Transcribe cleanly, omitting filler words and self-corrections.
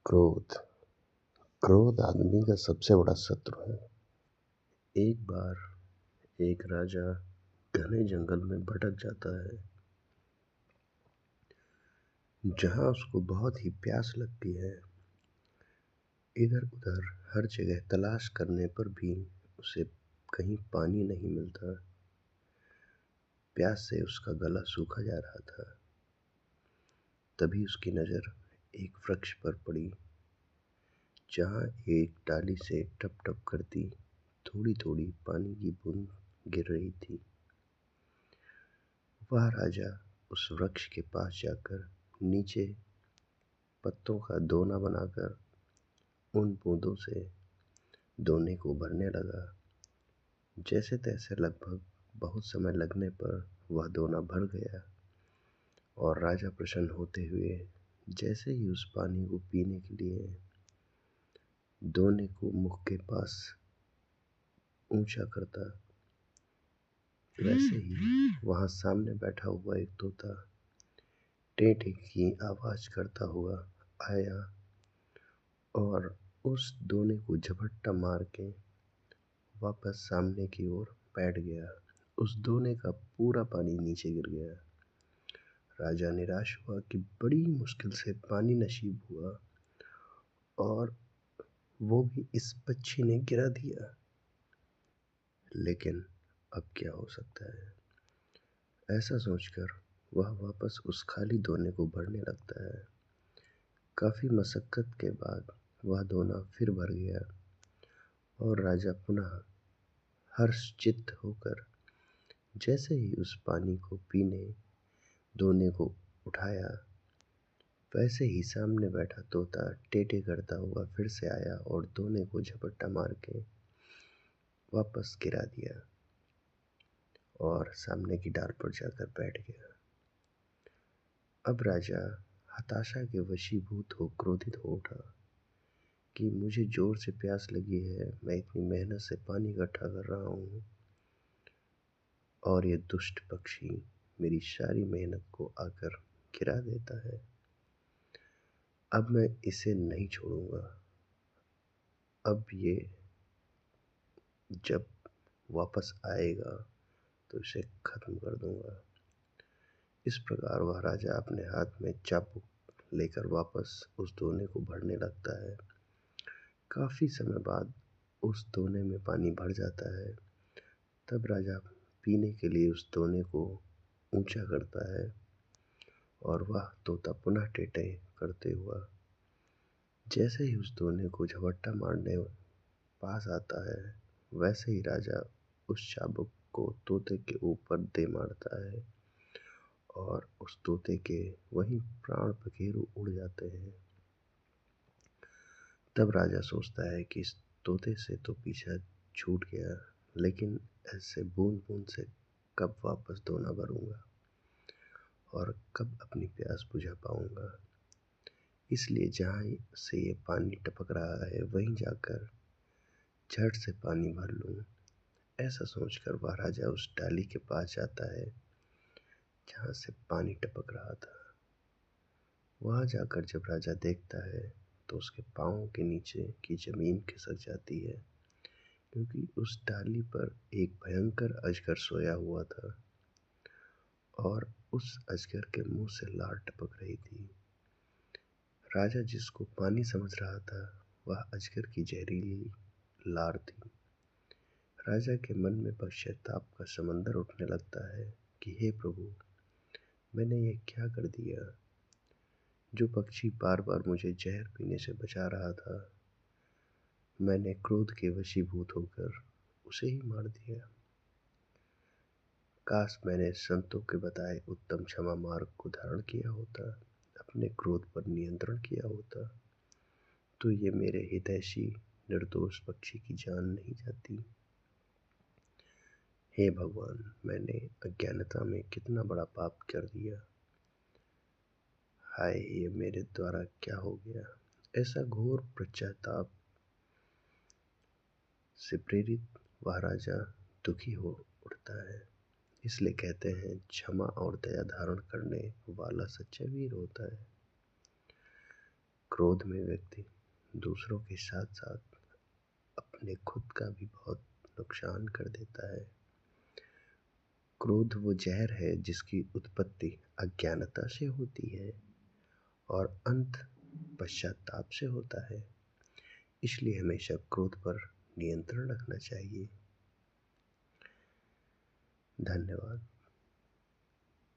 क्रोध क्रोध आदमी का सबसे बड़ा शत्रु है। एक बार एक राजा घने जंगल में भटक जाता है, जहाँ उसको बहुत ही प्यास लगती है। इधर उधर हर जगह तलाश करने पर भी उसे कहीं पानी नहीं मिलता। प्यास से उसका गला सूखा जा रहा था। तभी उसकी नज़र एक वृक्ष पर पड़ी, जहाँ एक डाली से टप टप करती थोड़ी थोड़ी पानी की बूंद गिर रही थी। वह राजा उस वृक्ष के पास जाकर नीचे पत्तों का दोना बनाकर उन बूंदों से दोने को भरने लगा। जैसे तैसे लगभग बहुत समय लगने पर वह दोना भर गया और राजा प्रसन्न होते हुए जैसे ही उस पानी को पीने के लिए दोने को मुख के पास ऊंचा करता, वैसे ही वहां सामने बैठा हुआ एक तोता टें टें की आवाज करता हुआ आया और उस दोने को झपट्टा मार के वापस सामने की ओर बैठ गया। उस दोने का पूरा पानी नीचे गिर गया। राजा निराश हुआ कि बड़ी मुश्किल से पानी नसीब हुआ और वो भी इस पक्षी ने गिरा दिया। लेकिन अब क्या हो सकता है, ऐसा सोचकर वह वापस उस खाली दोने को भरने लगता है। काफी मशक्कत के बाद वह दोना फिर भर गया और राजा पुनः हर्षचित्त होकर जैसे ही उस पानी को पीने दोने को उठाया, वैसे ही सामने बैठा तोता टेटे करता हुआ फिर से आया और दोने को झपट्टा मार के वापस गिरा दिया और सामने की डाल पर जाकर बैठ गया। अब राजा हताशा के वशीभूत हो क्रोधित हो उठा कि मुझे जोर से प्यास लगी है, मैं इतनी मेहनत से पानी इकट्ठा कर रहा हूँ और ये दुष्ट पक्षी मेरी सारी मेहनत को आकर गिरा देता है। अब मैं इसे नहीं छोड़ूंगा। अब ये जब वापस आएगा तो इसे खत्म कर दूंगा। इस प्रकार वह राजा अपने हाथ में चाबुक लेकर वापस उस दोने को भरने लगता है। काफी समय बाद उस दोने में पानी भर जाता है। तब राजा पीने के लिए उस दोने को ऊंचा करता है और वह तोता पुनः टेटे करते हुआ जैसे ही उस दोने को झपट्टा मारने पास आता है, वैसे ही राजा उस चाबुक को तोते के ऊपर दे मारता है और उस तोते के वहीं प्राण पखेरु उड़ जाते हैं। तब राजा सोचता है कि इस तोते से तो पीछा छूट गया, लेकिन ऐसे बूंद बूंद से कब वापस दोना भरूंगा और कब अपनी प्यास बुझा पाऊंगा। इसलिए जहाँ से ये पानी टपक रहा है वहीं जाकर झट से पानी भर लूं। ऐसा सोचकर वह राजा उस डाली के पास जाता है जहाँ से पानी टपक रहा था। वहाँ जाकर जब राजा देखता है तो उसके पाँव के नीचे की जमीन खिसक जाती है, क्योंकि उस डाली पर एक भयंकर अजगर सोया हुआ था और उस अजगर के मुंह से लार टपक रही थी। राजा जिसको पानी समझ रहा था, वह अजगर की जहरीली लार थी। राजा के मन में पश्चाताप का समंदर उठने लगता है कि हे प्रभु, मैंने ये क्या कर दिया। जो पक्षी बार बार मुझे जहर पीने से बचा रहा था, मैंने क्रोध के वशीभूत होकर उसे ही मार दिया। काश मैंने संतों के बताए उत्तम क्षमा मार्ग को धारण किया होता, अपने क्रोध पर नियंत्रण किया होता, तो ये मेरे हितैषी निर्दोष पक्षी की जान नहीं जाती। हे भगवान, मैंने अज्ञानता में कितना बड़ा पाप कर दिया। हाय, ये मेरे द्वारा क्या हो गया। ऐसा घोर पश्चाताप से प्रेरित वह राजा दुखी हो उठता है। इसलिए कहते हैं, क्षमा और दया धारण करने वाला सच्चा वीर होता है। क्रोध में व्यक्ति दूसरों के साथ साथ अपने खुद का भी बहुत नुकसान कर देता है। क्रोध वो जहर है जिसकी उत्पत्ति अज्ञानता से होती है और अंत पश्चाताप से होता है। इसलिए हमेशा क्रोध पर नियंत्रण रखना चाहिए। धन्यवाद।